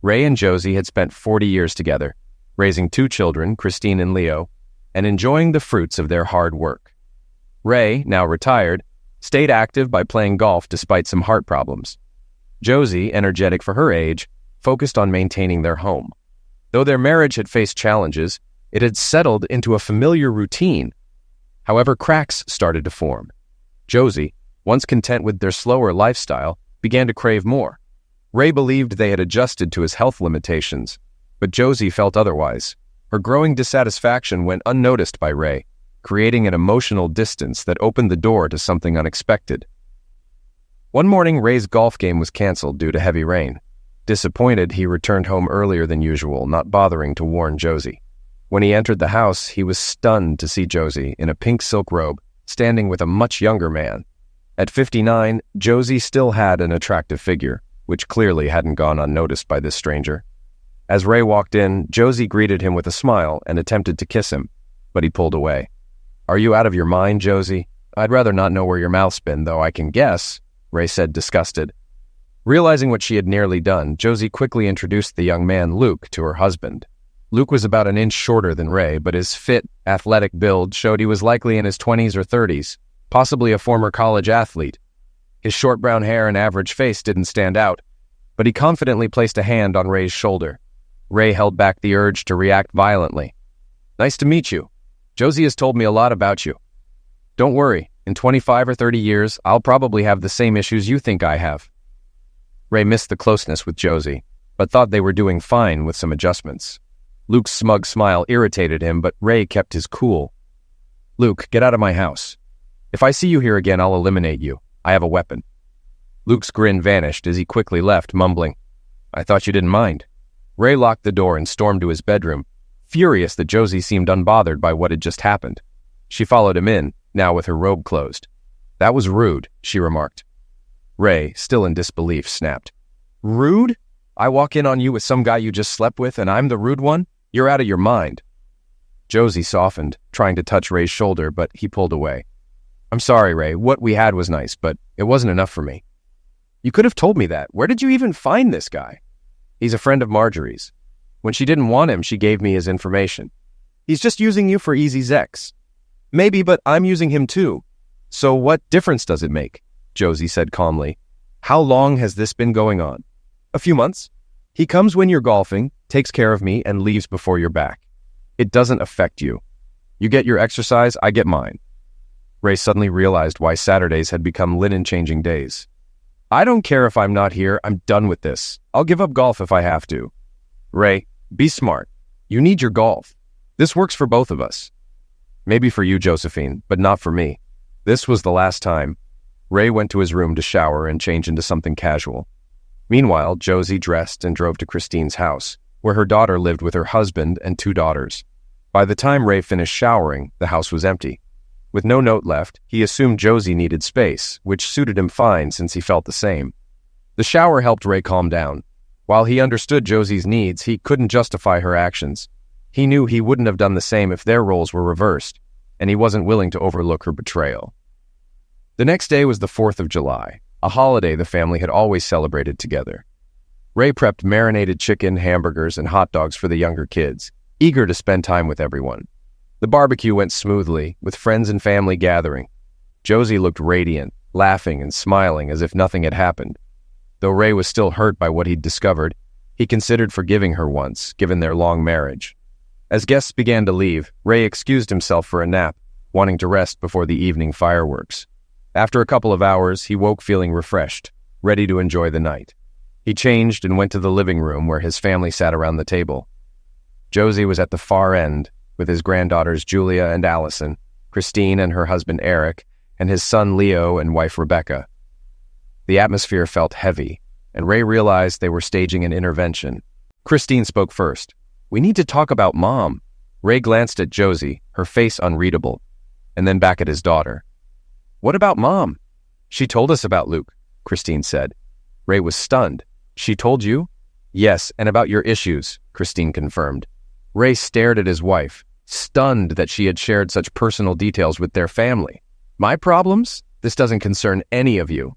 Ray and Josie had spent 40 years together, raising 2 children, Christine and Leo, and enjoying the fruits of their hard work. Ray, now retired, stayed active by playing golf despite some heart problems. Josie, energetic for her age, focused on maintaining their home. Though their marriage had faced challenges, it had settled into a familiar routine. However, cracks started to form. Josie, once content with their slower lifestyle, began to crave more. Ray believed they had adjusted to his health limitations, but Josie felt otherwise. Her growing dissatisfaction went unnoticed by Ray, creating an emotional distance that opened the door to something unexpected. One morning, Ray's golf game was canceled due to heavy rain. Disappointed, he returned home earlier than usual, not bothering to warn Josie. When he entered the house, he was stunned to see Josie in a pink silk robe, standing with a much younger man. At 59, Josie still had an attractive figure, which clearly hadn't gone unnoticed by this stranger. As Ray walked in, Josie greeted him with a smile and attempted to kiss him, but he pulled away. "Are you out of your mind, Josie? I'd rather not know where your mouth's been, though I can guess," Ray said, disgusted. Realizing what she had nearly done, Josie quickly introduced the young man, Luke, to her husband. Luke was about an inch shorter than Ray, but his fit, athletic build showed he was likely in his 20s or 30s, possibly a former college athlete. His short brown hair and average face didn't stand out, but he confidently placed a hand on Ray's shoulder. Ray held back the urge to react violently. "Nice to meet you. Josie has told me a lot about you. Don't worry, in 25 or 30 years, I'll probably have the same issues you think I have." Ray missed the closeness with Josie, but thought they were doing fine with some adjustments. Luke's smug smile irritated him, but Ray kept his cool. "Luke, get out of my house. If I see you here again, I'll eliminate you. I have a weapon." Luke's grin vanished as he quickly left, mumbling, "I thought you didn't mind." Ray locked the door and stormed to his bedroom, furious that Josie seemed unbothered by what had just happened. She followed him in, now with her robe closed. "That was rude," she remarked. Ray, still in disbelief, snapped, "Rude? I walk in on you with some guy you just slept with and I'm the rude one? You're out of your mind." Josie softened, trying to touch Ray's shoulder, but he pulled away. "I'm sorry, Ray. What we had was nice, but it wasn't enough for me." "You could have told me that. Where did you even find this guy?" "He's a friend of Marjorie's. When she didn't want him, she gave me his information." "He's just using you for easy Zex." "Maybe, but I'm using him too. So what difference does it make?" Josie said calmly. "How long has this been going on?" "A few months. He comes when you're golfing, takes care of me, and leaves before you're back. It doesn't affect you. You get your exercise, I get mine." Ray suddenly realized why Saturdays had become linen-changing days. "I don't care if I'm not here. I'm done with this. I'll give up golf if I have to." "Ray, be smart. You need your golf. This works for both of us." "Maybe for you, Josephine, but not for me." This was the last time. Ray went to his room to shower and change into something casual. Meanwhile, Josie dressed and drove to Christine's house, where her daughter lived with her husband and 2 daughters. By the time Ray finished showering, the house was empty. With no note left, he assumed Josie needed space, which suited him fine since he felt the same. The shower helped Ray calm down. While he understood Josie's needs, he couldn't justify her actions. He knew he wouldn't have done the same if their roles were reversed, and he wasn't willing to overlook her betrayal. The next day was the 4th of July, a holiday the family had always celebrated together. Ray prepped marinated chicken, hamburgers, and hot dogs for the younger kids, eager to spend time with everyone. The barbecue went smoothly, with friends and family gathering. Josie looked radiant, laughing and smiling as if nothing had happened. Though Ray was still hurt by what he'd discovered, he considered forgiving her once, given their long marriage. As guests began to leave, Ray excused himself for a nap, wanting to rest before the evening fireworks. After a couple of hours, he woke feeling refreshed, ready to enjoy the night. He changed and went to the living room where his family sat around the table. Josie was at the far end, with his granddaughters Julia and Allison, Christine and her husband Eric, and his son Leo and wife Rebecca. The atmosphere felt heavy, and Ray realized they were staging an intervention. Christine spoke first. "We need to talk about Mom." Ray glanced at Josie, her face unreadable, and then back at his daughter. "What about Mom?" "She told us about Luke," Christine said. Ray was stunned. "She told you?" "Yes, and about your issues," Christine confirmed. Ray stared at his wife, stunned that she had shared such personal details with their family. "My problems? This doesn't concern any of you."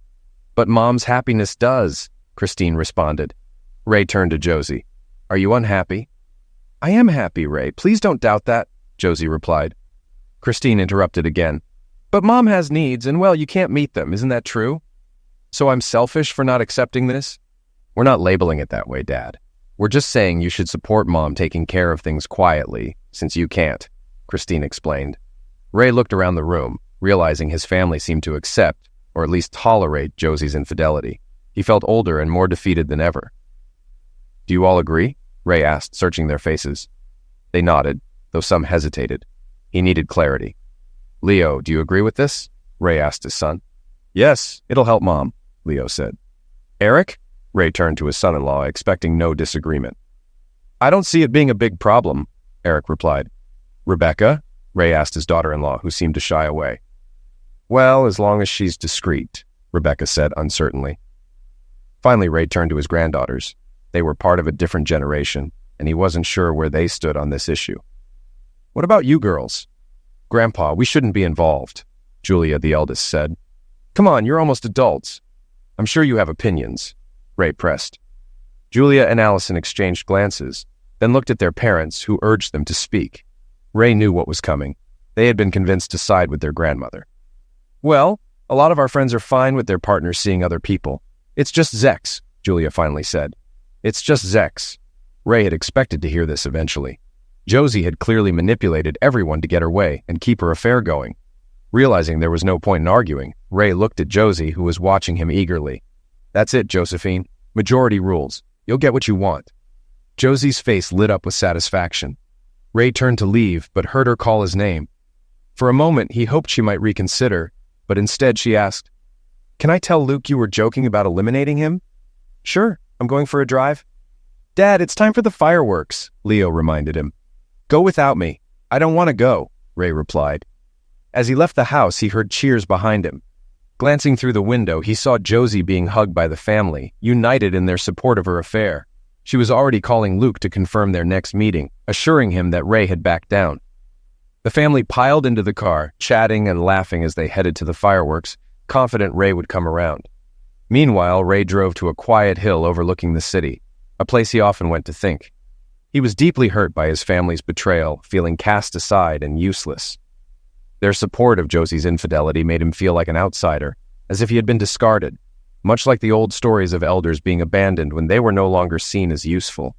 "But Mom's happiness does," Christine responded. Ray turned to Josie. Are you unhappy? I am happy, Ray. Please don't doubt that, Josie replied. Christine interrupted again. But Mom has needs, and well, you can't meet them, isn't that true? So I'm selfish for not accepting this? We're not labeling it that way, Dad. We're just saying you should support Mom taking care of things quietly, since you can't, Christine explained. Ray looked around the room, realizing his family seemed to accept, or at least tolerate, Josie's infidelity. He felt older and more defeated than ever. Do you all agree? Ray asked, searching their faces. They nodded, though some hesitated. He needed clarity. Leo, do you agree with this? Ray asked his son. Yes, it'll help Mom, Leo said. Eric? Ray turned to his son-in-law, expecting no disagreement. I don't see it being a big problem, Eric replied. Rebecca? Ray asked his daughter-in-law, who seemed to shy away. Well, as long as she's discreet, Rebecca said uncertainly. Finally, Ray turned to his granddaughters. They were part of a different generation, and he wasn't sure where they stood on this issue. What about you girls? Grandpa, we shouldn't be involved, Julia, the eldest, said. Come on, you're almost adults. I'm sure you have opinions, Ray pressed. Julia and Allison exchanged glances, then looked at their parents, who urged them to speak. Ray knew what was coming. They had been convinced to side with their grandmother. Well, a lot of our friends are fine with their partners seeing other people. It's just Zex, Julia finally said. It's just Zex. Ray had expected to hear this eventually. Josie had clearly manipulated everyone to get her way and keep her affair going. Realizing there was no point in arguing, Ray looked at Josie, who was watching him eagerly. That's it, Josephine. Majority rules. You'll get what you want. Josie's face lit up with satisfaction. Ray turned to leave, but heard her call his name. For a moment, he hoped she might reconsider, but instead she asked, Can I tell Luke you were joking about eliminating him? Sure, I'm going for a drive. Dad, it's time for the fireworks, Leo reminded him. Go without me. I don't want to go, Ray replied. As he left the house, he heard cheers behind him. Glancing through the window, he saw Josie being hugged by the family, united in their support of her affair. She was already calling Luke to confirm their next meeting, assuring him that Ray had backed down. The family piled into the car, chatting and laughing as they headed to the fireworks, confident Ray would come around. Meanwhile, Ray drove to a quiet hill overlooking the city, a place he often went to think. He was deeply hurt by his family's betrayal, feeling cast aside and useless. Their support of Josie's infidelity made him feel like an outsider, as if he had been discarded, much like the old stories of elders being abandoned when they were no longer seen as useful.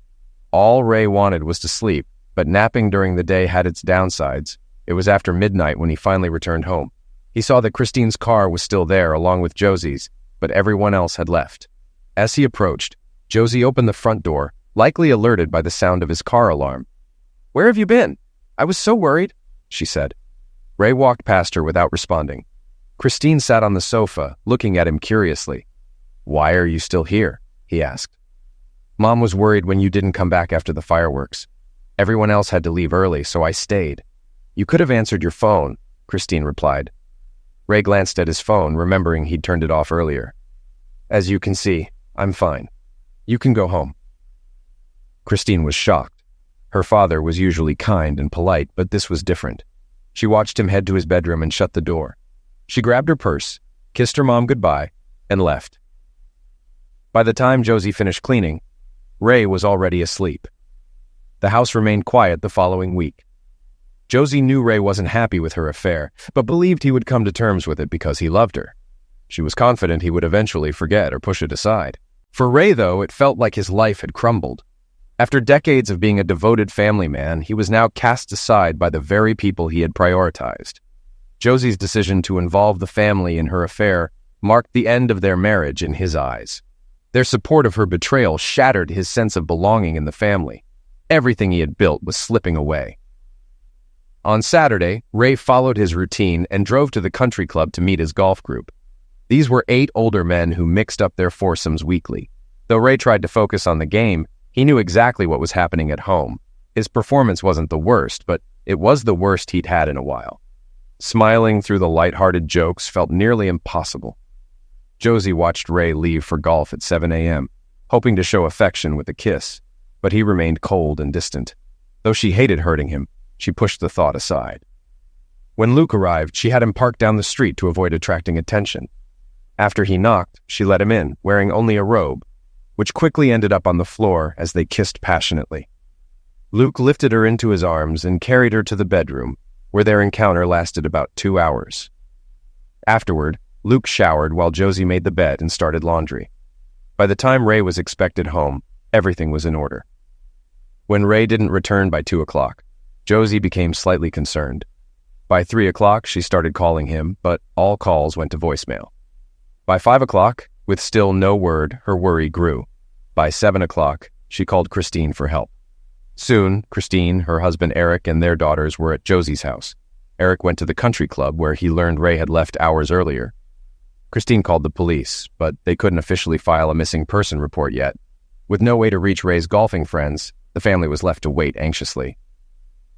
All Ray wanted was to sleep, but napping during the day had its downsides. It was after midnight when he finally returned home. He saw that Christine's car was still there, along with Josie's, but everyone else had left. As he approached, Josie opened the front door, likely alerted by the sound of his car alarm. Where have you been? I was so worried, she said. Ray walked past her without responding. Christine sat on the sofa, looking at him curiously. Why are you still here? He asked. Mom was worried when you didn't come back after the fireworks. Everyone else had to leave early, so I stayed. You could have answered your phone, Christine replied. Ray glanced at his phone, remembering he'd turned it off earlier. As you can see, I'm fine. You can go home. Christine was shocked. Her father was usually kind and polite, but this was different. She watched him head to his bedroom and shut the door. She grabbed her purse, kissed her mom goodbye, and left. By the time Josie finished cleaning, Ray was already asleep. The house remained quiet the following week. Josie knew Ray wasn't happy with her affair, but believed he would come to terms with it because he loved her. She was confident he would eventually forget or push it aside. For Ray, though, it felt like his life had crumbled. After decades of being a devoted family man, he was now cast aside by the very people he had prioritized. Josie's decision to involve the family in her affair marked the end of their marriage in his eyes. Their support of her betrayal shattered his sense of belonging in the family. Everything he had built was slipping away. On Saturday, Ray followed his routine and drove to the country club to meet his golf group. These were 8 older men who mixed up their foursomes weekly. Though Ray tried to focus on the game, he knew exactly what was happening at home. His performance wasn't the worst, but it was the worst he'd had in a while. Smiling through the light-hearted jokes felt nearly impossible. Josie watched Ray leave for golf at 7 a.m., hoping to show affection with a kiss, but he remained cold and distant. Though she hated hurting him, she pushed the thought aside. When Luke arrived, she had him parked down the street to avoid attracting attention. After he knocked, she let him in, wearing only a robe. which quickly ended up on the floor as they kissed passionately. Luke lifted her into his arms and carried her to the bedroom, where their encounter lasted about 2 hours. Afterward, Luke showered while Josie made the bed and started laundry. By the time Ray was expected home, everything was in order. When Ray didn't return by 2 o'clock, Josie became slightly concerned. By 3 o'clock, she started calling him, but all calls went to voicemail. By 5 o'clock, with still no word, her worry grew. By 7 o'clock, she called Christine for help. Soon, Christine, her husband Eric, and their daughters were at Josie's house. Eric went to the country club where he learned Ray had left hours earlier. Christine called the police, but they couldn't officially file a missing person report yet. With no way to reach Ray's golfing friends, the family was left to wait anxiously.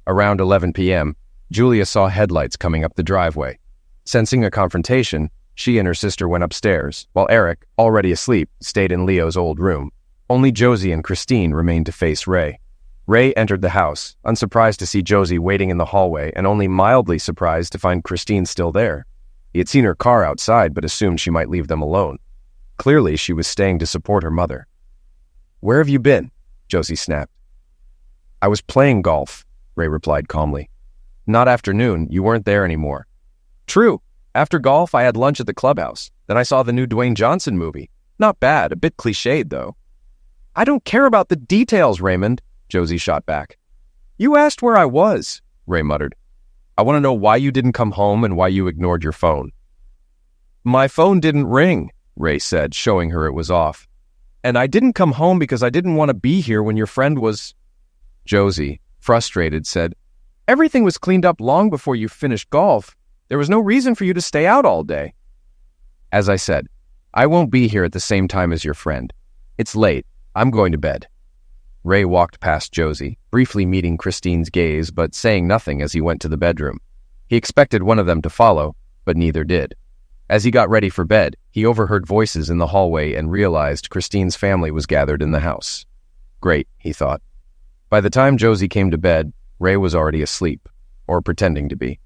Around 11 p.m., Julia saw headlights coming up the driveway. Sensing a confrontation, she and her sister went upstairs, while Eric, already asleep, stayed in Leo's old room. Only Josie and Christine remained to face Ray. Ray entered the house, unsurprised to see Josie waiting in the hallway and only mildly surprised to find Christine still there. He had seen her car outside but assumed she might leave them alone. Clearly, she was staying to support her mother. "Where have you been?" Josie snapped. "I was playing golf," Ray replied calmly. "Not afternoon, you weren't there anymore." "True. After golf, I had lunch at the clubhouse. Then I saw the new Dwayne Johnson movie. Not bad, a bit cliched, though." "I don't care about the details, Raymond," Josie shot back. "You asked where I was," Ray muttered. "I want to know why you didn't come home and why you ignored your phone." "My phone didn't ring," Ray said, showing her it was off. "And I didn't come home because I didn't want to be here when your friend was—" Josie, frustrated, said, "Everything was cleaned up long before you finished golf. There was no reason for you to stay out all day." "As I said, I won't be here at the same time as your friend. It's late. I'm going to bed." Ray walked past Josie, briefly meeting Christine's gaze but saying nothing as he went to the bedroom. He expected one of them to follow, but neither did. As he got ready for bed, he overheard voices in the hallway and realized Christine's family was gathered in the house. Great, he thought. By the time Josie came to bed, Ray was already asleep, or pretending to be.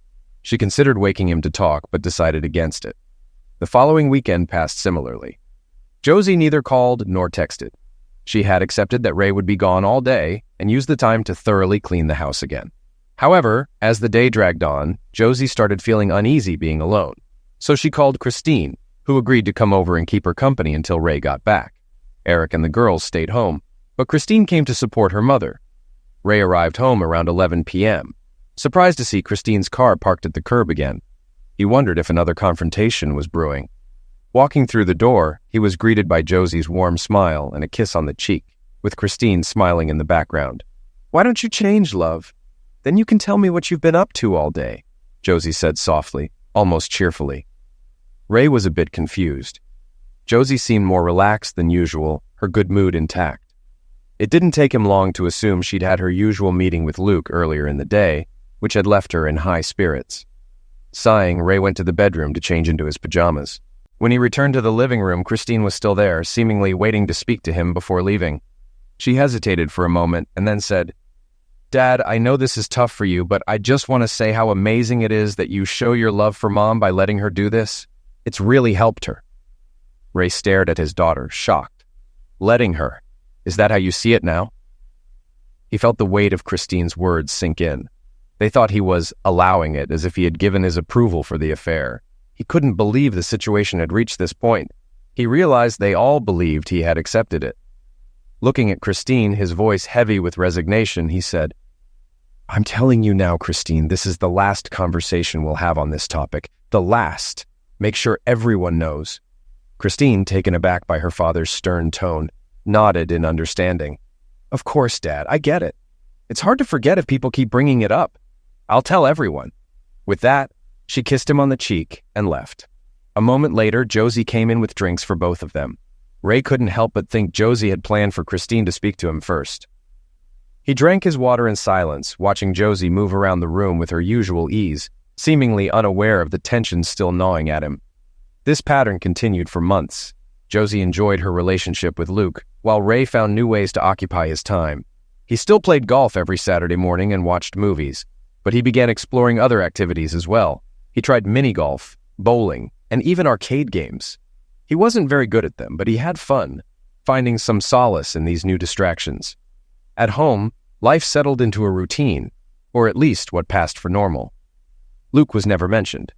She considered waking him to talk, but decided against it. The following weekend passed similarly. Josie neither called nor texted. She had accepted that Ray would be gone all day and used the time to thoroughly clean the house again. However, as the day dragged on, Josie started feeling uneasy being alone. So she called Christine, who agreed to come over and keep her company until Ray got back. Eric and the girls stayed home, but Christine came to support her mother. Ray arrived home around 11 p.m., surprised to see Christine's car parked at the curb again. He wondered if another confrontation was brewing. Walking through the door, he was greeted by Josie's warm smile and a kiss on the cheek, with Christine smiling in the background. "Why don't you change, love? Then you can tell me what you've been up to all day," Josie said softly, almost cheerfully. Ray was a bit confused. Josie seemed more relaxed than usual, her good mood intact. It didn't take him long to assume she'd had her usual meeting with Luke earlier in the day, which had left her in high spirits. Sighing, Ray went to the bedroom to change into his pajamas. When he returned to the living room, Christine was still there, seemingly waiting to speak to him before leaving. She hesitated for a moment and then said, "Dad, I know this is tough for you, but I just want to say how amazing it is that you show your love for Mom by letting her do this. It's really helped her." Ray stared at his daughter, shocked. "Letting her? Is that how you see it now?" He felt the weight of Christine's words sink in. They thought he was allowing it, as if he had given his approval for the affair. He couldn't believe the situation had reached this point. He realized they all believed he had accepted it. Looking at Christine, his voice heavy with resignation, he said, "I'm telling you now, Christine, this is the last conversation we'll have on this topic. The last. Make sure everyone knows." Christine, taken aback by her father's stern tone, nodded in understanding. "Of course, Dad, I get it. It's hard to forget if people keep bringing it up. I'll tell everyone." With that, she kissed him on the cheek and left. A moment later, Josie came in with drinks for both of them. Ray couldn't help but think Josie had planned for Christine to speak to him first. He drank his water in silence, watching Josie move around the room with her usual ease, seemingly unaware of the tension still gnawing at him. This pattern continued for months. Josie enjoyed her relationship with Luke, while Ray found new ways to occupy his time. He still played golf every Saturday morning and watched movies, but he began exploring other activities as well. He tried mini-golf, bowling, and even arcade games. He wasn't very good at them, but he had fun. finding some solace in these new distractions. At home, life settled into a routine, or at least what passed for normal. Luke was never mentioned.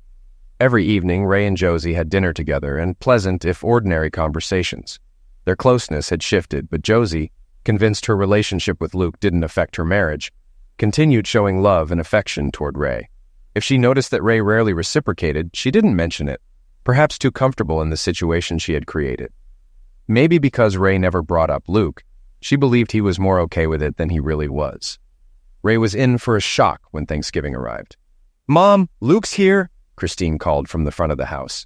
Every evening, Ray and Josie had dinner together and pleasant, if ordinary, conversations. Their closeness had shifted, but Josie, convinced her relationship with Luke didn't affect her marriage, continued showing love and affection toward Ray. If she noticed that Ray rarely reciprocated, she didn't mention it, perhaps too comfortable in the situation she had created. Maybe because Ray never brought up Luke, she believed he was more okay with it than he really was. Ray was in for a shock when Thanksgiving arrived. "Mom, Luke's here," Christine called from the front of the house.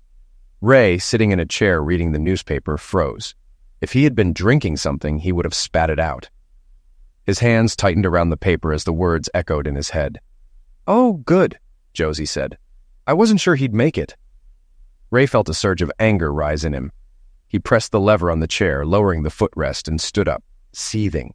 Ray, sitting in a chair reading the newspaper, froze. If he had been drinking something, he would have spat it out. His hands tightened around the paper as the words echoed in his head. "Oh, good," Josie said. "I wasn't sure he'd make it." Ray felt a surge of anger rise in him. He pressed the lever on the chair, lowering the footrest, and stood up, seething.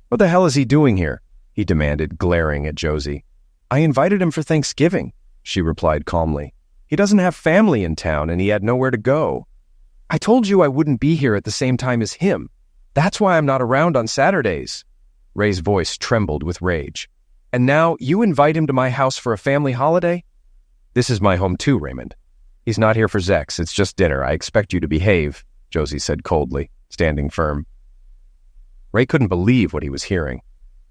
"What the hell is he doing here?" he demanded, glaring at Josie. "I invited him for Thanksgiving," she replied calmly. "He doesn't have family in town, and he had nowhere to go." "I told you I wouldn't be here at the same time as him. That's why I'm not around on Saturdays." Ray's voice trembled with rage. "And now you invite him to my house for a family holiday?" "This is my home too, Raymond. He's not here for Zex. It's just dinner. I expect you to behave," Josie said coldly, standing firm. Ray couldn't believe what he was hearing.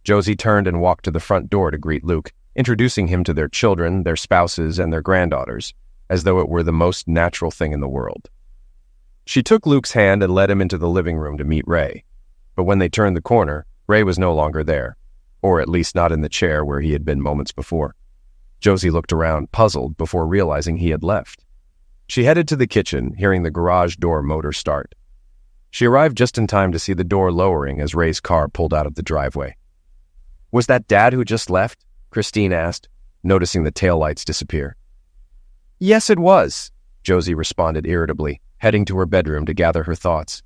Josie turned and walked to the front door to greet Luke, introducing him to their children, their spouses, and their granddaughters, as though it were the most natural thing in the world. She took Luke's hand and led him into the living room to meet Ray. But when they turned the corner, Ray was no longer there, or at least not in the chair where he had been moments before. Josie looked around, puzzled, before realizing he had left. She headed to the kitchen, hearing the garage door motor start. She arrived just in time to see the door lowering as Ray's car pulled out of the driveway. "Was that Dad who just left?" Christine asked, noticing the taillights disappear. "Yes, it was," Josie responded irritably, heading to her bedroom to gather her thoughts.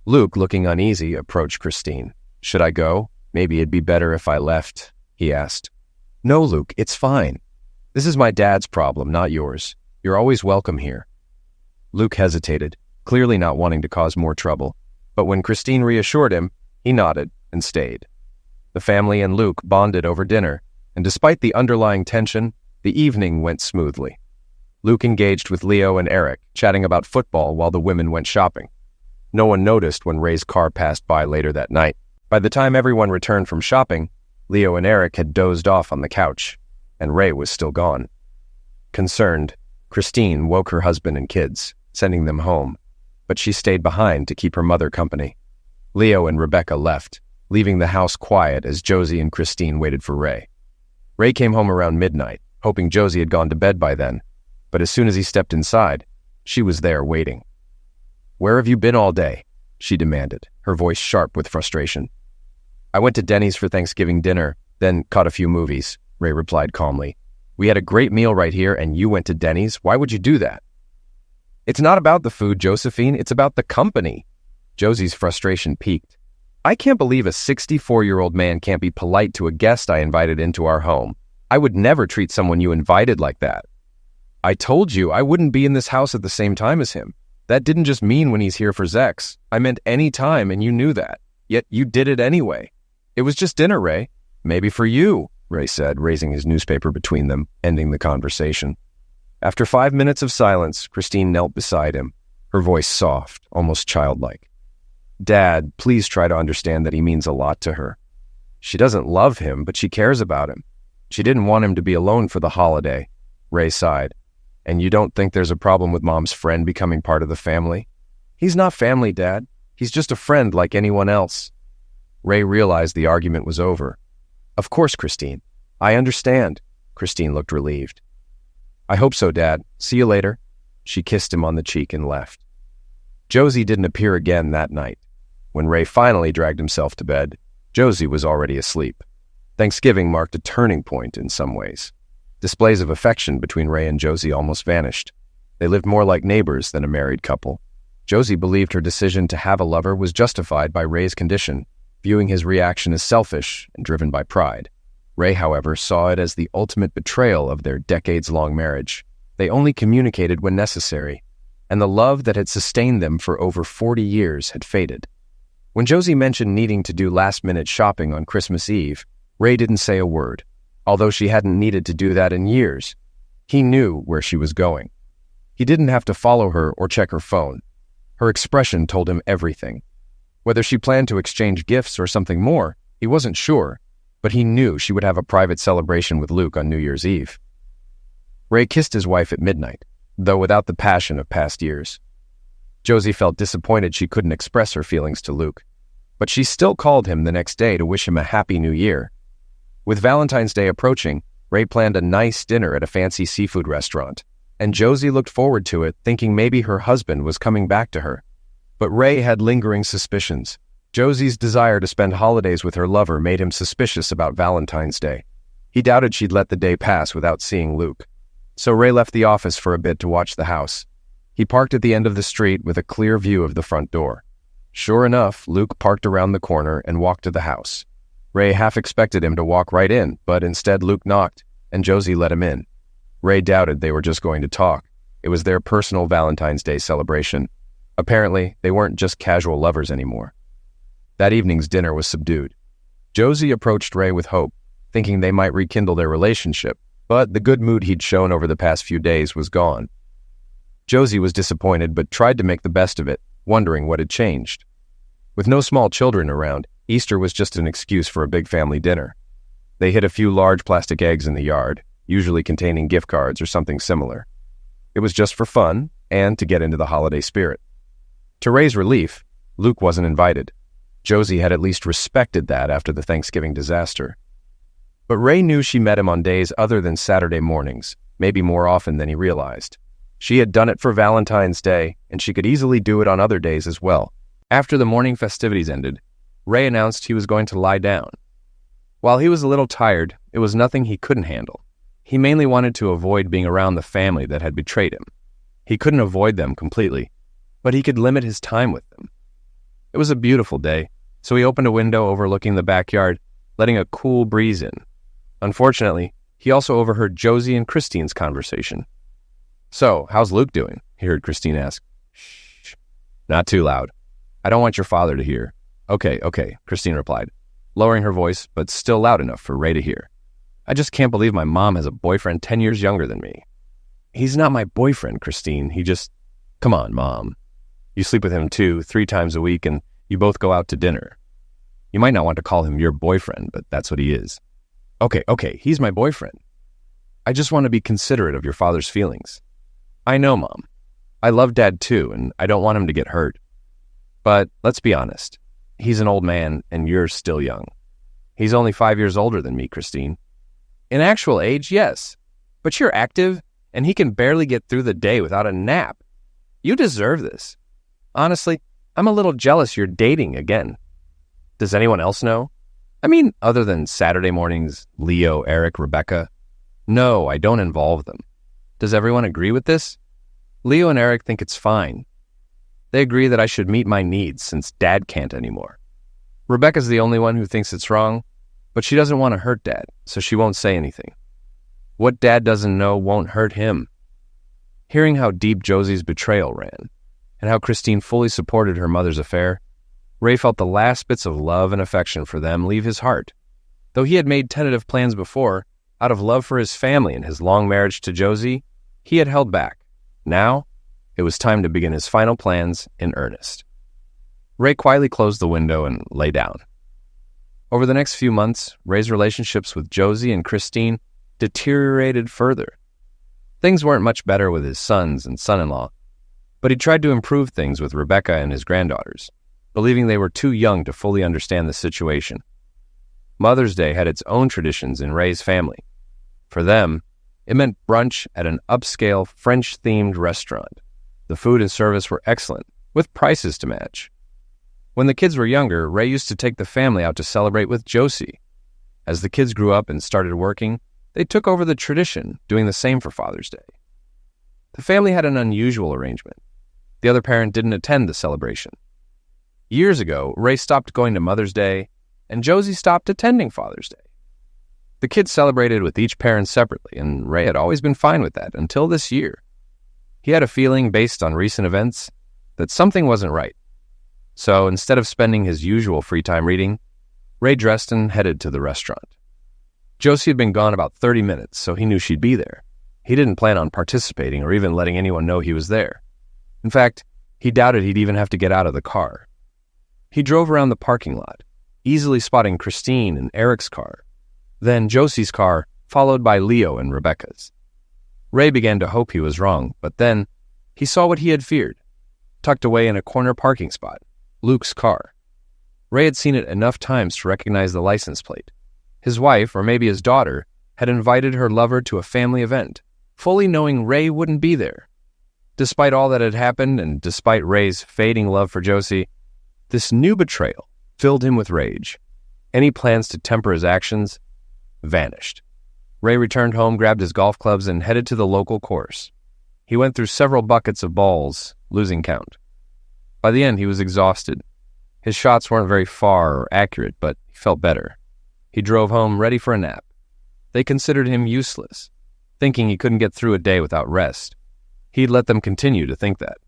Luke, looking uneasy, approached Christine. "Should I go? Maybe it'd be better if I left," he asked. "No, Luke, it's fine. This is my dad's problem, not yours. You're always welcome here." Luke hesitated, clearly not wanting to cause more trouble, but when Christine reassured him, he nodded and stayed. The family and Luke bonded over dinner, and despite the underlying tension, the evening went smoothly. Luke engaged with Leo and Eric, chatting about football while the women went shopping. No one noticed when Ray's car passed by later that night. By the time everyone returned from shopping, Leo and Eric had dozed off on the couch, and Ray was still gone. Concerned, Christine woke her husband and kids, sending them home, but she stayed behind to keep her mother company. Leo and Rebecca left, leaving the house quiet as Josie and Christine waited for Ray. Ray came home around midnight, hoping Josie had gone to bed by then, but as soon as he stepped inside, she was there waiting. "Where have you been all day?" she demanded, her voice sharp with frustration. "I went to Denny's for Thanksgiving dinner, then caught a few movies," Ray replied calmly. "We had a great meal right here, and you went to Denny's? Why would you do that?" "It's not about the food, Josephine. It's about the company." Josie's frustration peaked. "I can't believe a 64-year-old man can't be polite to a guest I invited into our home. I would never treat someone you invited like that." "I told you I wouldn't be in this house at the same time as him. That didn't just mean when he's here for Zex. I meant any time, and you knew that. Yet you did it anyway. It was just dinner, Ray. Maybe for you," Ray said, raising his newspaper between them, ending the conversation. After 5 minutes of silence, Christine knelt beside him, her voice soft, almost childlike. "Dad, please try to understand that he means a lot to her. She doesn't love him, but she cares about him. She didn't want him to be alone for the holiday." Ray sighed. "And you don't think there's a problem with Mom's friend becoming part of the family?" "He's not family, Dad. He's just a friend like anyone else." Ray realized the argument was over. "Of course, Christine. I understand." Christine looked relieved. "I hope so, Dad. See you later." She kissed him on the cheek and left. Josie didn't appear again that night. When Ray finally dragged himself to bed, Josie was already asleep. Thanksgiving marked a turning point in some ways. Displays of affection between Ray and Josie almost vanished. They lived more like neighbors than a married couple. Josie believed her decision to have a lover was justified by Ray's condition, viewing his reaction as selfish and driven by pride. Ray, however, saw it as the ultimate betrayal of their decades-long marriage. They only communicated when necessary, and the love that had sustained them for over 40 years had faded. When Josie mentioned needing to do last-minute shopping on Christmas Eve, Ray didn't say a word, although she hadn't needed to do that in years. He knew where she was going. He didn't have to follow her or check her phone. Her expression told him everything. Whether she planned to exchange gifts or something more, he wasn't sure, but he knew she would have a private celebration with Luke on New Year's Eve. Ray kissed his wife at midnight, though without the passion of past years. Josie felt disappointed she couldn't express her feelings to Luke, but she still called him the next day to wish him a happy new year. With Valentine's Day approaching, Ray planned a nice dinner at a fancy seafood restaurant, and Josie looked forward to it, thinking maybe her husband was coming back to her. But Ray had lingering suspicions. Josie's desire to spend holidays with her lover made him suspicious about Valentine's Day. He doubted she'd let the day pass without seeing Luke. So Ray left the office for a bit to watch the house. He parked at the end of the street with a clear view of the front door. Sure enough, Luke parked around the corner and walked to the house. Ray half expected him to walk right in, but instead Luke knocked, and Josie let him in. Ray doubted they were just going to talk. It was their personal Valentine's Day celebration. Apparently, they weren't just casual lovers anymore. That evening's dinner was subdued. Josie approached Ray with hope, thinking they might rekindle their relationship, but the good mood he'd shown over the past few days was gone. Josie was disappointed but tried to make the best of it, wondering what had changed. With no small children around, Easter was just an excuse for a big family dinner. They hid a few large plastic eggs in the yard, usually containing gift cards or something similar. It was just for fun and to get into the holiday spirit. To Ray's relief, Luke wasn't invited. Josie had at least respected that after the Thanksgiving disaster. But Ray knew she met him on days other than Saturday mornings, maybe more often than he realized. She had done it for Valentine's Day, and she could easily do it on other days as well. After the morning festivities ended, Ray announced he was going to lie down. While he was a little tired, it was nothing he couldn't handle. He mainly wanted to avoid being around the family that had betrayed him. He couldn't avoid them completely, but he could limit his time with them. It was a beautiful day, so he opened a window overlooking the backyard, letting a cool breeze in. Unfortunately, he also overheard Josie and Christine's conversation. "So, how's Luke doing?" he heard Christine ask. "Shh, not too loud. I don't want your father to hear." Okay, Christine replied, lowering her voice, but still loud enough for Ray to hear. "I just can't believe my mom has a boyfriend 10 years younger than me." "He's not my boyfriend, Christine. He just..." "Come on, Mom. You sleep with him 2-3 times a week, and you both go out to dinner. You might not want to call him your boyfriend, but that's what he is." Okay, he's my boyfriend. I just want to be considerate of your father's feelings." "I know, Mom. I love Dad too, and I don't want him to get hurt. But let's be honest. He's an old man, and you're still young. He's only 5 years older than me, Christine." "In actual age, yes. But you're active, and he can barely get through the day without a nap. You deserve this. Honestly, I'm a little jealous you're dating again." "Does anyone else know? I mean, other than Saturday mornings, Leo, Eric, Rebecca." "No, I don't involve them." "Does everyone agree with this?" "Leo and Eric think it's fine. They agree that I should meet my needs since Dad can't anymore. Rebecca's the only one who thinks it's wrong, but she doesn't want to hurt Dad, so she won't say anything. What Dad doesn't know won't hurt him." Hearing how deep Josie's betrayal ran, and how Christine fully supported her mother's affair, Ray felt the last bits of love and affection for them leave his heart. Though he had made tentative plans before, out of love for his family and his long marriage to Josie, he had held back. Now, it was time to begin his final plans in earnest. Ray quietly closed the window and lay down. Over the next few months, Ray's relationships with Josie and Christine deteriorated further. Things weren't much better with his sons and son-in-law, but he tried to improve things with Rebecca and his granddaughters, believing they were too young to fully understand the situation. Mother's Day had its own traditions in Ray's family. For them, it meant brunch at an upscale French-themed restaurant. The food and service were excellent, with prices to match. When the kids were younger, Ray used to take the family out to celebrate with Josie. As the kids grew up and started working, they took over the tradition, doing the same for Father's Day. The family had an unusual arrangement. The other parent didn't attend the celebration. Years ago, Ray stopped going to Mother's Day, and Josie stopped attending Father's Day. The kids celebrated with each parent separately, and Ray had always been fine with that until this year. He had a feeling, based on recent events, that something wasn't right. So instead of spending his usual free time reading, Ray dressed and headed to the restaurant. Josie had been gone about 30 minutes, so he knew she'd be there. He didn't plan on participating or even letting anyone know he was there. In fact, he doubted he'd even have to get out of the car. He drove around the parking lot, easily spotting Christine and Eric's car, then Josie's car, followed by Leo and Rebecca's. Ray began to hope he was wrong, but then he saw what he had feared. Tucked away in a corner parking spot, Luke's car. Ray had seen it enough times to recognize the license plate. His wife, or maybe his daughter, had invited her lover to a family event, fully knowing Ray wouldn't be there. Despite all that had happened, and despite Ray's fading love for Josie, this new betrayal filled him with rage. Any plans to temper his actions vanished. Ray returned home, grabbed his golf clubs, and headed to the local course. He went through several buckets of balls, losing count. By the end, he was exhausted. His shots weren't very far or accurate, but he felt better. He drove home ready for a nap. They considered him useless, thinking he couldn't get through a day without rest. He'd let them continue to think that.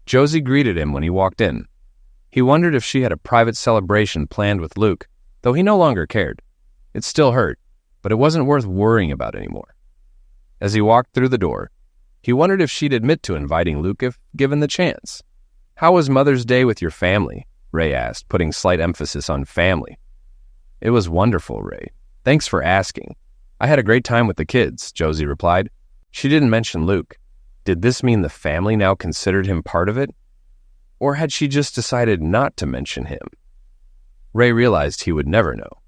Josie greeted him when he walked in. He wondered if she had a private celebration planned with Luke, though he no longer cared. It still hurt, but it wasn't worth worrying about anymore. As he walked through the door, he wondered if she'd admit to inviting Luke if given the chance. "How was Mother's Day with your family?" Ray asked, putting slight emphasis on family. "It was wonderful, Ray. Thanks for asking. I had a great time with the kids," Josie replied. She didn't mention Luke. Did this mean the family now considered him part of it? Or had she just decided not to mention him? Ray realized he would never know.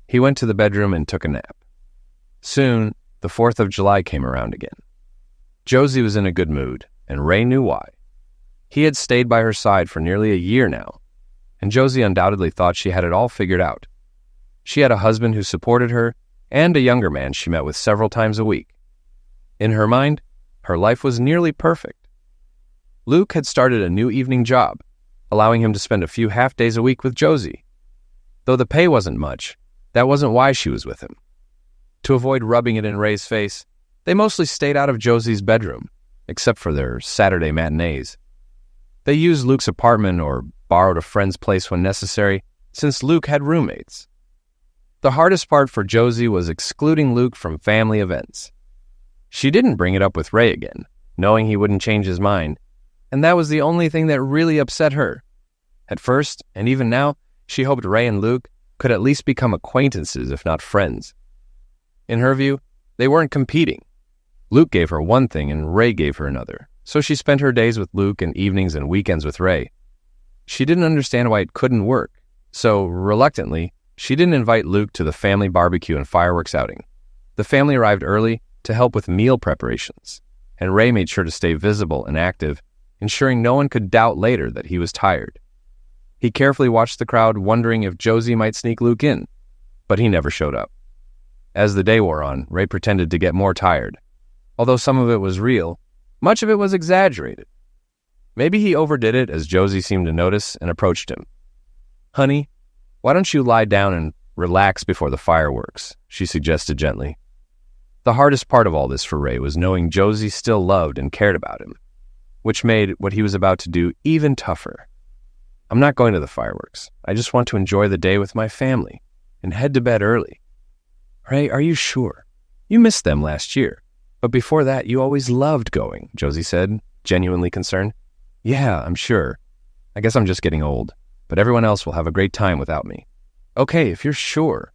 He went to the bedroom and took a nap. Soon, the 4th of July came around again. Josie was in a good mood, and Ray knew why. He had stayed by her side for nearly a year now, and Josie undoubtedly thought she had it all figured out. She had a husband who supported her, and a younger man she met with several times a week. In her mind, her life was nearly perfect. Luke had started a new evening job, allowing him to spend a few half-days a week with Josie. Though the pay wasn't much, that wasn't why she was with him. To avoid rubbing it in Ray's face, they mostly stayed out of Josie's bedroom, except for their Saturday matinees. They used Luke's apartment or borrowed a friend's place when necessary, since Luke had roommates. The hardest part for Josie was excluding Luke from family events. She didn't bring it up with Ray again, knowing he wouldn't change his mind, and that was the only thing that really upset her. At first, and even now, she hoped Ray and Luke could at least become acquaintances, if not friends. In her view, they weren't competing. Luke gave her one thing and Ray gave her another, so she spent her days with Luke and evenings and weekends with Ray. She didn't understand why it couldn't work, so reluctantly, she didn't invite Luke to the family barbecue and fireworks outing. The family arrived early to help with meal preparations, and Ray made sure to stay visible and active, ensuring no one could doubt later that he was tired. He carefully watched the crowd, wondering if Josie might sneak Luke in, but he never showed up. As the day wore on, Ray pretended to get more tired. Although some of it was real, much of it was exaggerated. Maybe he overdid it, as Josie seemed to notice and approached him. "Honey, why don't you lie down and relax before the fireworks?" she suggested gently. The hardest part of all this for Ray was knowing Josie still loved and cared about him, which made what he was about to do even tougher. "I'm not going to the fireworks. I just want to enjoy the day with my family and head to bed early." "Ray, are you sure? You missed them last year, but before that you always loved going," Josie said, genuinely concerned. "Yeah, I'm sure. I guess I'm just getting old, but everyone else will have a great time without me." "Okay, if you're sure."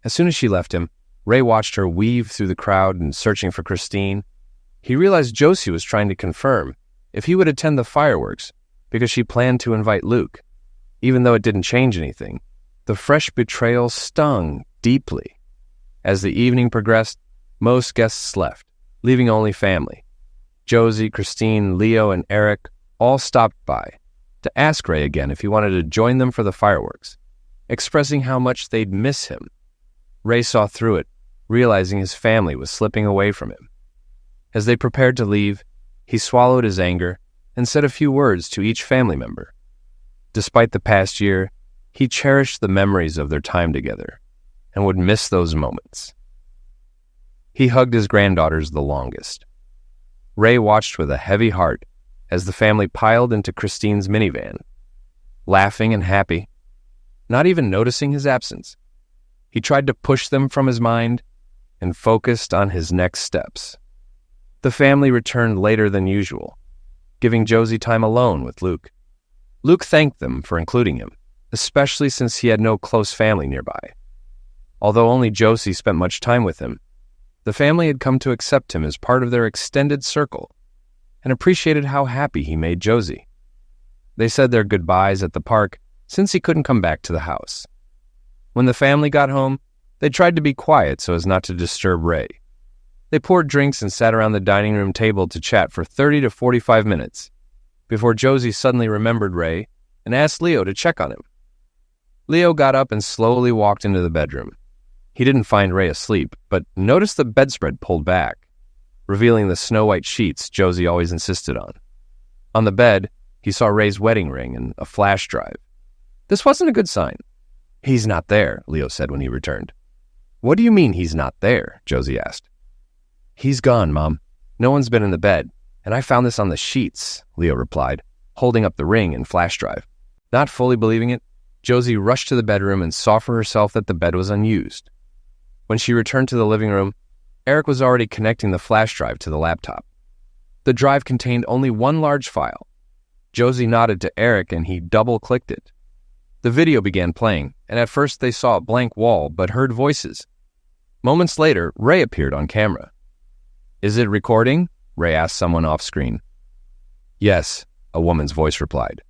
As soon as she left him, Ray watched her weave through the crowd and searching for Christine. He realized Josie was trying to confirm if he would attend the fireworks because she planned to invite Luke. Even though it didn't change anything, the fresh betrayal stung deeply. As the evening progressed, most guests left, leaving only family. Josie, Christine, Leo, and Eric all stopped by to ask Ray again if he wanted to join them for the fireworks, expressing how much they'd miss him. Ray saw through it, realizing his family was slipping away from him. As they prepared to leave, he swallowed his anger and said a few words to each family member. Despite the past year, he cherished the memories of their time together and would miss those moments. He hugged his granddaughters the longest. Ray watched with a heavy heart as the family piled into Christine's minivan, laughing and happy, not even noticing his absence. He tried to push them from his mind and focused on his next steps. The family returned later than usual, giving Josie time alone with Luke. Luke thanked them for including him, especially since he had no close family nearby. Although only Josie spent much time with him, the family had come to accept him as part of their extended circle and appreciated how happy he made Josie. They said their goodbyes at the park since he couldn't come back to the house. When the family got home, they tried to be quiet so as not to disturb Ray. They poured drinks and sat around the dining room table to chat for 30 to 45 minutes before Josie suddenly remembered Ray and asked Leo to check on him. Leo got up and slowly walked into the bedroom. He didn't find Ray asleep, but noticed the bedspread pulled back, revealing the snow-white sheets Josie always insisted on. On the bed, he saw Ray's wedding ring and a flash drive. This wasn't a good sign. "He's not there," Leo said when he returned. "What do you mean he's not there?" Josie asked. "He's gone, Mom. No one's been in the bed, and I found this on the sheets," Leo replied, holding up the ring and flash drive. Not fully believing it, Josie rushed to the bedroom and saw for herself that the bed was unused. When she returned to the living room, Eric was already connecting the flash drive to the laptop. The drive contained only one large file. Josie nodded to Eric and he double-clicked it. The video began playing, and at first they saw a blank wall but heard voices. Moments later, Ray appeared on camera. "Is it recording?" Ray asked someone off-screen. "Yes," a woman's voice replied.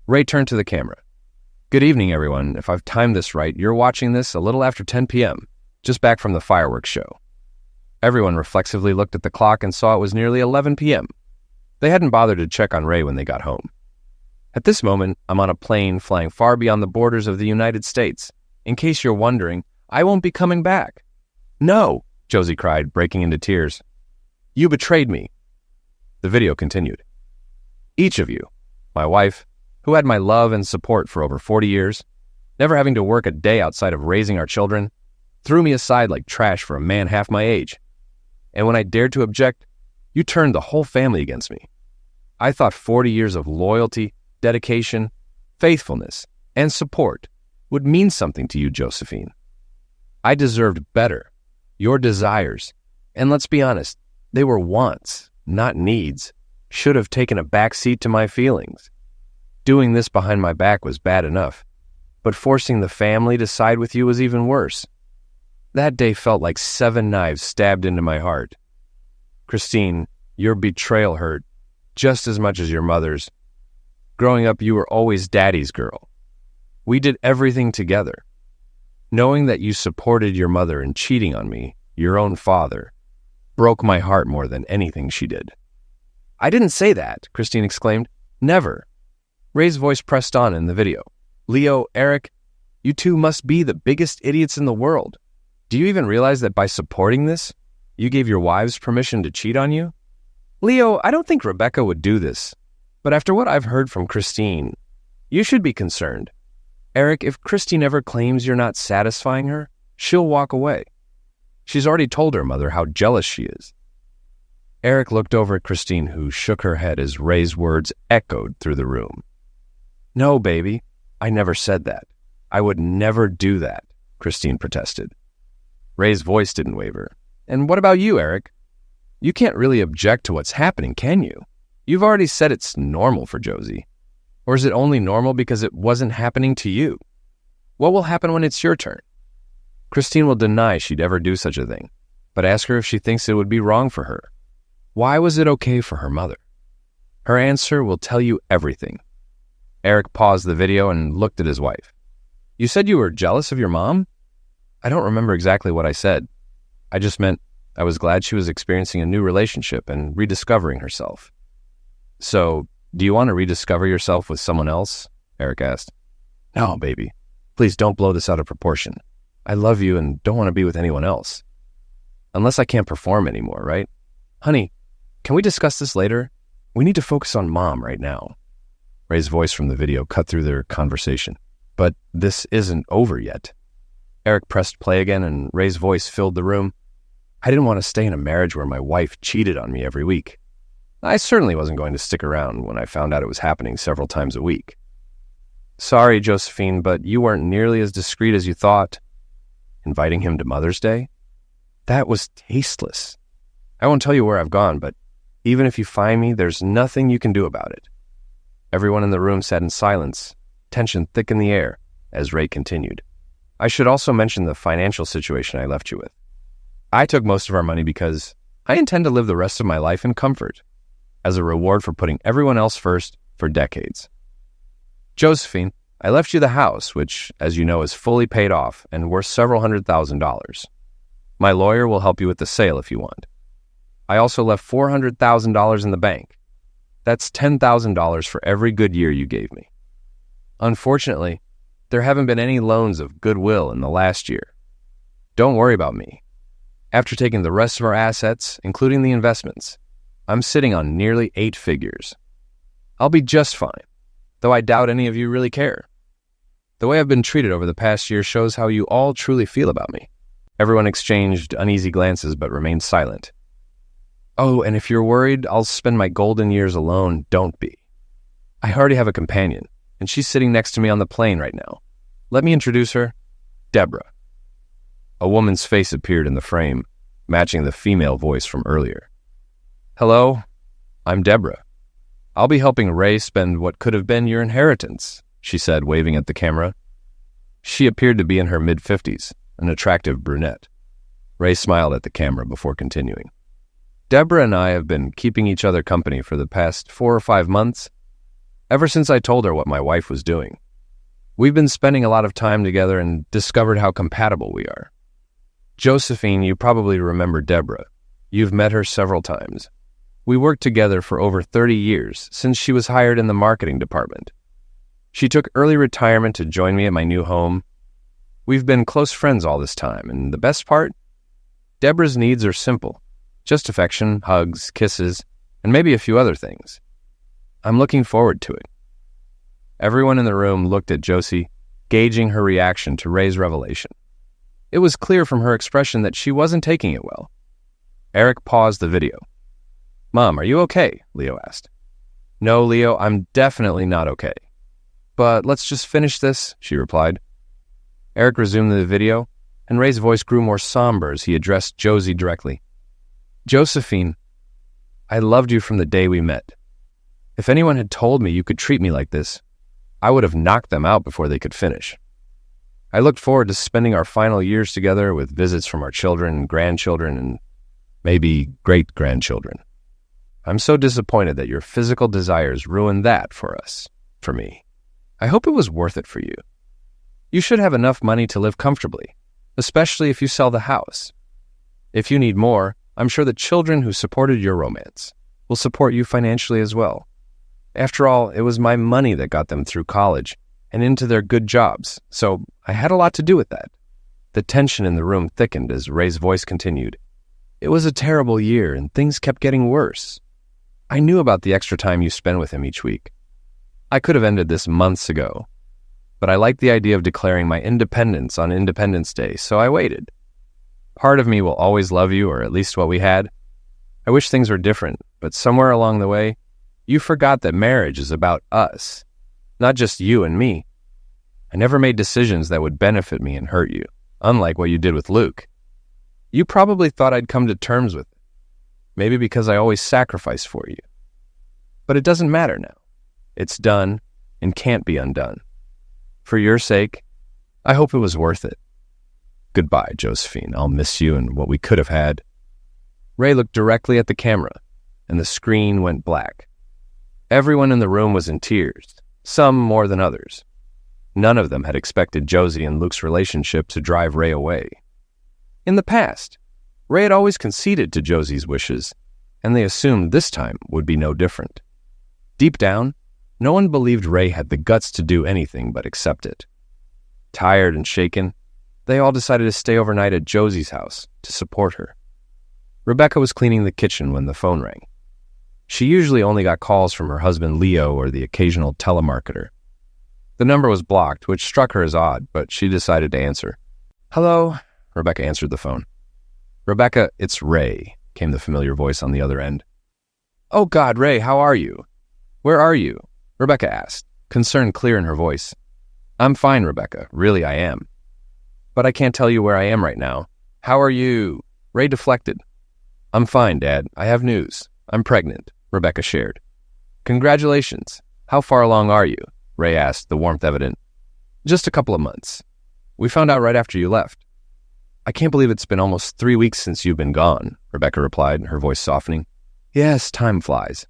Ray turned to the camera. "Good evening, everyone. If I've timed this right, you're watching this a little after 10 p.m., just back from the fireworks show." Everyone reflexively looked at the clock and saw it was nearly 11 p.m. They hadn't bothered to check on Ray when they got home. "At this moment, I'm on a plane flying far beyond the borders of the United States. In case you're wondering, I won't be coming back." "No," Josie cried, breaking into tears. "You betrayed me." The video continued. "Each of you, my wife, who had my love and support for over 40 years, never having to work a day outside of raising our children, threw me aside like trash for a man half my age. And when I dared to object, you turned the whole family against me. I thought 40 years of loyalty, dedication, faithfulness, and support would mean something to you, Josephine. I deserved better. Your desires, and let's be honest, they were wants, not needs, should have taken a back seat to my feelings. Doing this behind my back was bad enough, but forcing the family to side with you was even worse. That day felt like 7 knives stabbed into my heart. Christine, your betrayal hurt just as much as your mother's. Growing up, you were always Daddy's girl. We did everything together. Knowing that you supported your mother in cheating on me, your own father, broke my heart more than anything she did." "I didn't say that," Christine exclaimed. "Never." Ray's voice pressed on in the video. "Leo, Eric, you two must be the biggest idiots in the world. Do you even realize that by supporting this, you gave your wives permission to cheat on you? Leo, I don't think Rebecca would do this, but after what I've heard from Christine, you should be concerned. Eric, if Christine ever claims you're not satisfying her, she'll walk away. She's already told her mother how jealous she is." Eric looked over at Christine, who shook her head as Ray's words echoed through the room. "No, baby, I never said that. I would never do that," Christine protested. Ray's voice didn't waver. "And what about you, Eric? You can't really object to what's happening, can you? You've already said it's normal for Josie. Or is it only normal because it wasn't happening to you? What will happen when it's your turn?" Christine will deny she'd ever do such a thing, but ask her if she thinks it would be wrong for her. Why was it okay for her mother? Her answer will tell you everything. Eric paused the video and looked at his wife. "You said you were jealous of your mom?" "I don't remember exactly what I said. I just meant I was glad she was experiencing a new relationship and rediscovering herself." "So, do you want to rediscover yourself with someone else?" Eric asked. "No, baby. Please don't blow this out of proportion. I love you and don't want to be with anyone else. Unless I can't perform anymore, right? Honey, can we discuss this later? We need to focus on Mom right now." Ray's voice from the video cut through their conversation. "But this isn't over yet." Eric pressed play again and Ray's voice filled the room. "I didn't want to stay in a marriage where my wife cheated on me every week. I certainly wasn't going to stick around when I found out it was happening several times a week. Sorry, Josephine, but you weren't nearly as discreet as you thought. Inviting him to Mother's Day? That was tasteless. I won't tell you where I've gone, but even if you find me, there's nothing you can do about it. Everyone in the room sat in silence, tension thick in the air, as Ray continued. I should also mention the financial situation I left you with. I took most of our money because I intend to live the rest of my life in comfort, as a reward for putting everyone else first for decades. Josephine, I left you the house, which, as you know, is fully paid off and worth several $100,000. My lawyer will help you with the sale if you want. I also left $400,000 in the bank. That's $10,000 for every good year you gave me. Unfortunately, there haven't been any loans of goodwill in the last year. Don't worry about me. After taking the rest of our assets, including the investments, I'm sitting on nearly 8 figures. I'll be just fine, though I doubt any of you really care. The way I've been treated over the past year shows how you all truly feel about me. Everyone exchanged uneasy glances but remained silent. Oh, and if you're worried I'll spend my golden years alone, don't be. I already have a companion, and she's sitting next to me on the plane right now. Let me introduce her. Deborah. A woman's face appeared in the frame, matching the female voice from earlier. Hello, I'm Deborah. I'll be helping Ray spend what could have been your inheritance, she said, waving at the camera. She appeared to be in her mid-50s, an attractive brunette. Ray smiled at the camera before continuing. Deborah and I have been keeping each other company for the past 4 or 5 months, ever since I told her what my wife was doing. We've been spending a lot of time together and discovered how compatible we are. Josephine, you probably remember Deborah. You've met her several times. We worked together for over 30 years, since she was hired in the marketing department. She took early retirement to join me at my new home. We've been close friends all this time, and the best part? Deborah's needs are simple. Just affection, hugs, kisses, and maybe a few other things. I'm looking forward to it. Everyone in the room looked at Josie, gauging her reaction to Ray's revelation. It was clear from her expression that she wasn't taking it well. Eric paused the video. Mom, are you okay? Leo asked. No, Leo, I'm definitely not okay. But let's just finish this, she replied. Eric resumed the video, and Ray's voice grew more somber as he addressed Josie directly. Josephine, I loved you from the day we met. If anyone had told me you could treat me like this, I would have knocked them out before they could finish. I looked forward to spending our final years together with visits from our children and grandchildren and maybe great-grandchildren. I'm so disappointed that your physical desires ruined that for us, for me. I hope it was worth it for you. You should have enough money to live comfortably, especially if you sell the house. If you need more, I'm sure the children who supported your romance will support you financially as well. After all, it was my money that got them through college and into their good jobs, so I had a lot to do with that. The tension in the room thickened as Ray's voice continued. It was a terrible year, and things kept getting worse. I knew about the extra time you spend with him each week. I could have ended this months ago, but I liked the idea of declaring my independence on Independence Day, so I waited. Part of me will always love you, or at least what we had. I wish things were different, but somewhere along the way, you forgot that marriage is about us, not just you and me. I never made decisions that would benefit me and hurt you, unlike what you did with Luke. You probably thought I'd come to terms with it, maybe because I always sacrificed for you. But it doesn't matter now. It's done and can't be undone. For your sake, I hope it was worth it. Goodbye, Josephine. I'll miss you and what we could have had. Ray looked directly at the camera, and the screen went black. Everyone in the room was in tears, some more than others. None of them had expected Josie and Luke's relationship to drive Ray away. In the past, Ray had always conceded to Josie's wishes, and they assumed this time would be no different. Deep down, no one believed Ray had the guts to do anything but accept it. Tired and shaken, they all decided to stay overnight at Josie's house to support her. Rebecca was cleaning the kitchen when the phone rang. She usually only got calls from her husband Leo or the occasional telemarketer. The number was blocked, which struck her as odd, but she decided to answer. Hello, Rebecca answered the phone. Rebecca, it's Ray, came the familiar voice on the other end. "Oh God, Ray, how are you? Where are you?" Rebecca asked, concern clear in her voice. "I'm fine, Rebecca. Really, I am. But I can't tell you where I am right now. How are you?" Ray deflected. "I'm fine, Dad. I have news. I'm pregnant," Rebecca shared. "Congratulations. How far along are you?" Ray asked, the warmth evident. "Just a couple of months. We found out right after you left." "I can't believe it's been almost 3 weeks since you've been gone," Rebecca replied, her voice softening. "Yes, time flies.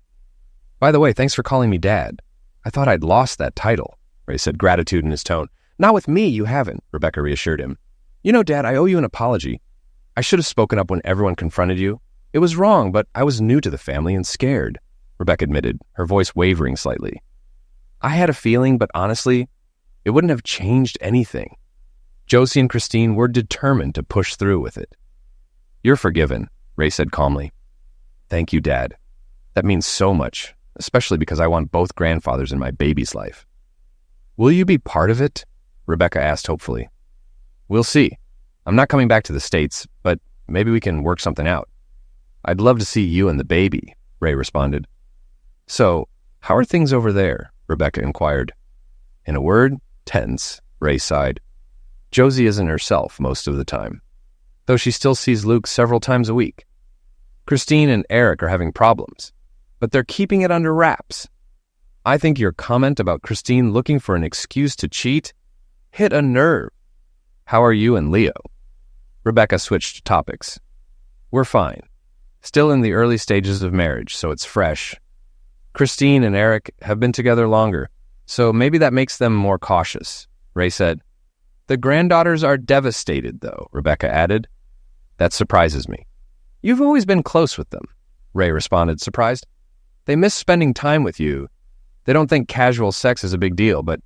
By the way, thanks for calling me Dad. I thought I'd lost that title," Ray said, gratitude in his tone. "Not with me, you haven't," Rebecca reassured him. "You know, Dad, I owe you an apology. I should have spoken up when everyone confronted you. It was wrong, but I was new to the family and scared," Rebecca admitted, her voice wavering slightly. "I had a feeling, but honestly, it wouldn't have changed anything. Josie and Christine were determined to push through with it." "You're forgiven," Ray said calmly. "Thank you, Dad. That means so much, especially because I want both grandfathers in my baby's life." "Will you be part of it?" Rebecca asked hopefully. "We'll see. I'm not coming back to the States, but maybe we can work something out." "I'd love to see you and the baby," Ray responded. "So, how are things over there?" Rebecca inquired. "In a word, tense," Ray sighed. "Josie isn't herself most of the time, though she still sees Luke several times a week. Christine and Eric are having problems, but they're keeping it under wraps. I think your comment about Christine looking for an excuse to cheat hit a nerve. How are you and Leo?" Rebecca switched topics. "We're fine. Still in the early stages of marriage, so it's fresh. Christine and Eric have been together longer, so maybe that makes them more cautious," Ray said. "The granddaughters are devastated, though," Rebecca added. "That surprises me." "You've always been close with them," Ray responded, surprised. "They miss spending time with you. They don't think casual sex is a big deal, but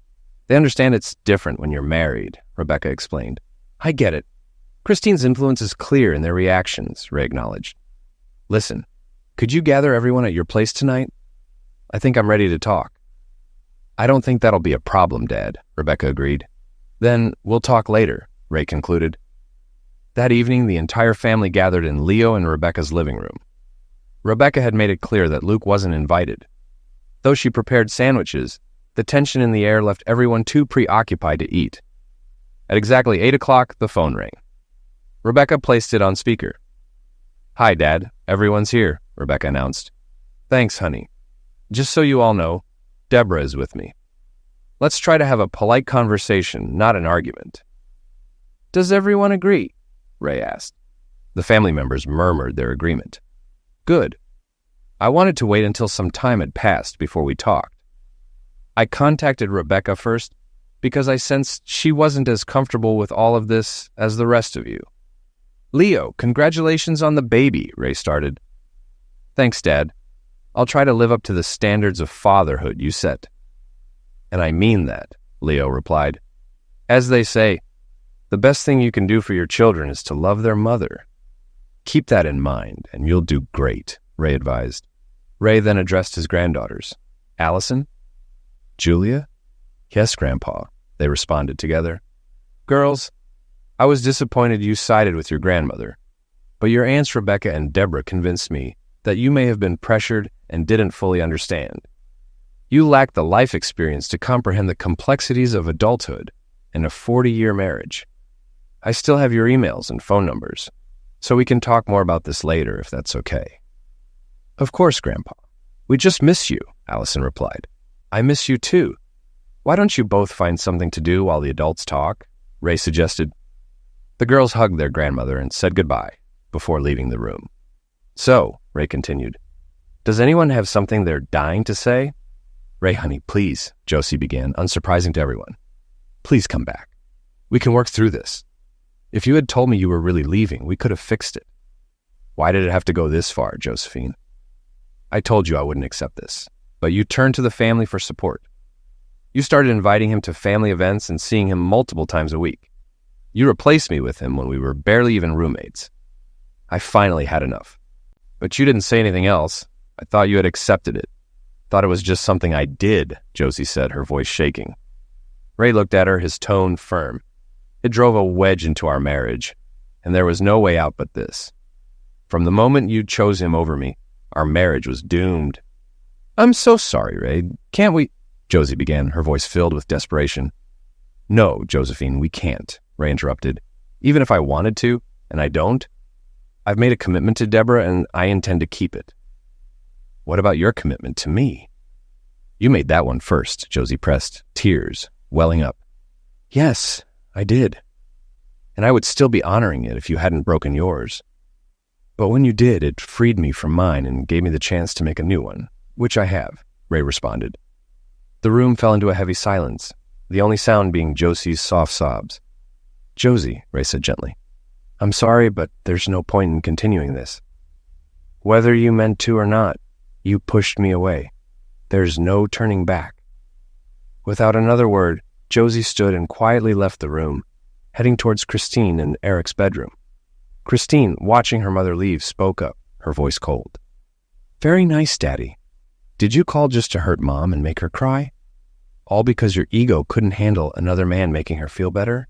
they understand it's different when you're married," Rebecca explained. "I get it. Christine's influence is clear in their reactions," Ray acknowledged. "Listen, could you gather everyone at your place tonight? I think I'm ready to talk." "I don't think that'll be a problem, Dad," Rebecca agreed. "Then we'll talk later," Ray concluded. That evening, the entire family gathered in Leo and Rebecca's living room. Rebecca had made it clear that Luke wasn't invited. Though she prepared sandwiches, the tension in the air left everyone too preoccupied to eat. At exactly 8 o'clock, the phone rang. Rebecca placed it on speaker. "Hi, Dad. Everyone's here," Rebecca announced. "Thanks, honey. Just so you all know, Deborah is with me. Let's try to have a polite conversation, not an argument." "Does everyone agree?" Ray asked. The family members murmured their agreement. "Good. I wanted to wait until some time had passed before we talked. I contacted Rebecca first because I sensed she wasn't as comfortable with all of this as the rest of you." "Leo, congratulations on the baby," Ray started. "Thanks, Dad. I'll try to live up to the standards of fatherhood you set." "And I mean that," Leo replied. "As they say, the best thing you can do for your children is to love their mother. Keep that in mind, and you'll do great," Ray advised. Ray then addressed his granddaughters. "Allison? Julia?" "Yes, Grandpa," they responded together. "Girls, I was disappointed you sided with your grandmother, but your aunts Rebecca and Deborah convinced me that you may have been pressured and didn't fully understand. You lacked the life experience to comprehend the complexities of adulthood and a 40-year marriage. I still have your emails and phone numbers, so we can talk more about this later if that's okay." "Of course, Grandpa. We just miss you," Allison replied. "I miss you too. Why don't you both find something to do while the adults talk?" Ray suggested. The girls hugged their grandmother and said goodbye before leaving the room. "So," Ray continued, "does anyone have something they're dying to say?" "Ray, honey, please," Josie began, unsurprising to everyone. "Please come back. We can work through this. If you had told me you were really leaving, we could have fixed it." "Why did it have to go this far, Josephine?" "I told you I wouldn't accept this, but you turned to the family for support. You started inviting him to family events and seeing him multiple times a week. You replaced me with him when we were barely even roommates. I finally had enough. But you didn't say anything else. I thought you had accepted it. Thought it was just something I did," Josie said, her voice shaking. Ray looked at her, his tone firm. "It drove a wedge into our marriage, and there was no way out but this. From the moment you chose him over me, Our marriage was doomed. I'm so sorry, Ray. Can't we? Josie began, her voice filled with desperation. No, Josephine, we can't, Ray interrupted. Even if I wanted to, and I don't, I've made a commitment to Deborah and I intend to keep it. What about your commitment to me? You made that one first, Josie pressed, tears welling up. Yes, I did. And I would still be honoring it if you hadn't broken yours. But when you did, it freed me from mine and gave me the chance to make a new one, which I have, Ray responded. The room fell into a heavy silence, the only sound being Josie's soft sobs. Josie, Ray said gently, I'm sorry, but there's no point in continuing this. Whether you meant to or not, you pushed me away. There's no turning back. Without another word, Josie stood and quietly left the room, heading towards Christine and Eric's bedroom. Christine, watching her mother leave, spoke up, her voice cold. Very nice, Daddy. Did you call just to hurt Mom and make her cry? All because your ego couldn't handle another man making her feel better?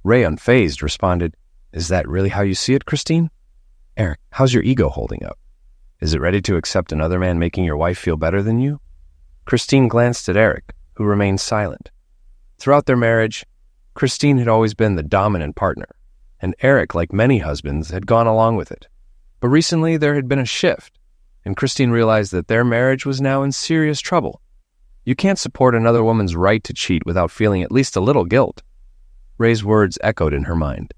Ray, unfazed, responded, Is that really how you see it, Christine? Eric, how's your ego holding up? Is it ready to accept another man making your wife feel better than you? Christine glanced at Eric, who remained silent. Throughout their marriage, Christine had always been the dominant partner, and Eric, like many husbands, had gone along with it. But recently there had been a shift, and Christine realized that their marriage was now in serious trouble. You can't support another woman's right to cheat without feeling at least a little guilt. Ray's words echoed in her mind.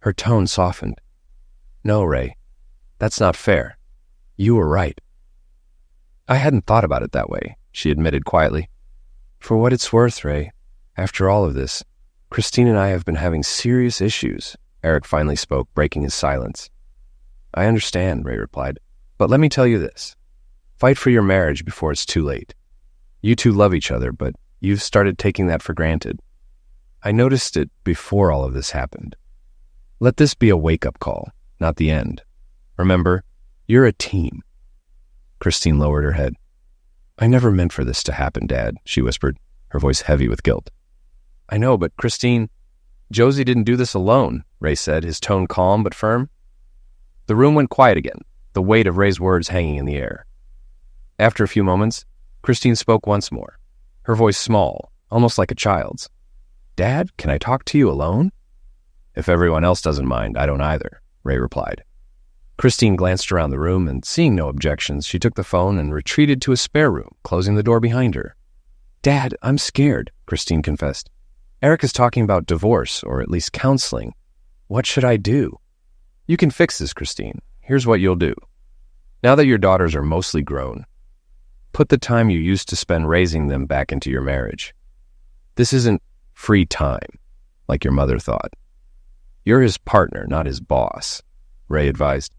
Her tone softened. No, Ray, that's not fair. You were right. I hadn't thought about it that way, she admitted quietly. For what it's worth, Ray, after all of this, Christine and I have been having serious issues, Eric finally spoke, breaking his silence. I understand, Ray replied, but let me tell you this. Fight for your marriage before it's too late. You two love each other, but you've started taking that for granted. I noticed it before all of this happened. Let this be a wake-up call, not the end. Remember, you're a team. Christine lowered her head. I never meant for this to happen, Dad, she whispered, her voice heavy with guilt. I know, but Christine, Josie didn't do this alone, Ray said, his tone calm but firm. The room went quiet again, the weight of Ray's words hanging in the air. After a few moments, Christine spoke once more, her voice small, almost like a child's. Dad, can I talk to you alone? If everyone else doesn't mind, I don't either, Ray replied. Christine glanced around the room and, seeing no objections, she took the phone and retreated to a spare room, closing the door behind her. Dad, I'm scared, Christine confessed. Eric is talking about divorce, or at least counseling. What should I do? You can fix this, Christine. Here's what you'll do. Now that your daughters are mostly grown, put the time you used to spend raising them back into your marriage. This isn't free time, like your mother thought. You're his partner, not his boss, Ray advised.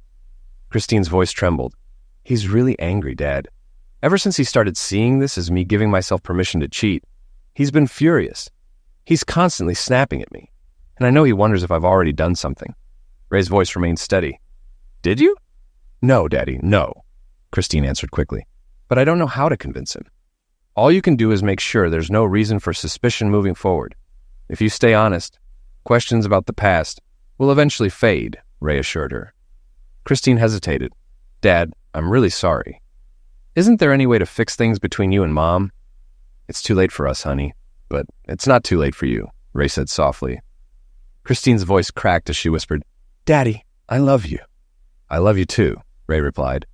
Christine's voice trembled. He's really angry, Dad. Ever since he started seeing this as me giving myself permission to cheat, he's been furious. He's constantly snapping at me, and I know he wonders if I've already done something. Ray's voice remained steady. Did you? No, Daddy, no, Christine answered quickly. But I don't know how to convince him. All you can do is make sure there's no reason for suspicion moving forward. If you stay honest, questions about the past will eventually fade, Ray assured her. Christine hesitated. Dad, I'm really sorry. Isn't there any way to fix things between you and Mom? It's too late for us, honey. But it's not too late for you, Ray said softly. Christine's voice cracked as she whispered, Daddy, I love you. I love you too, Ray replied.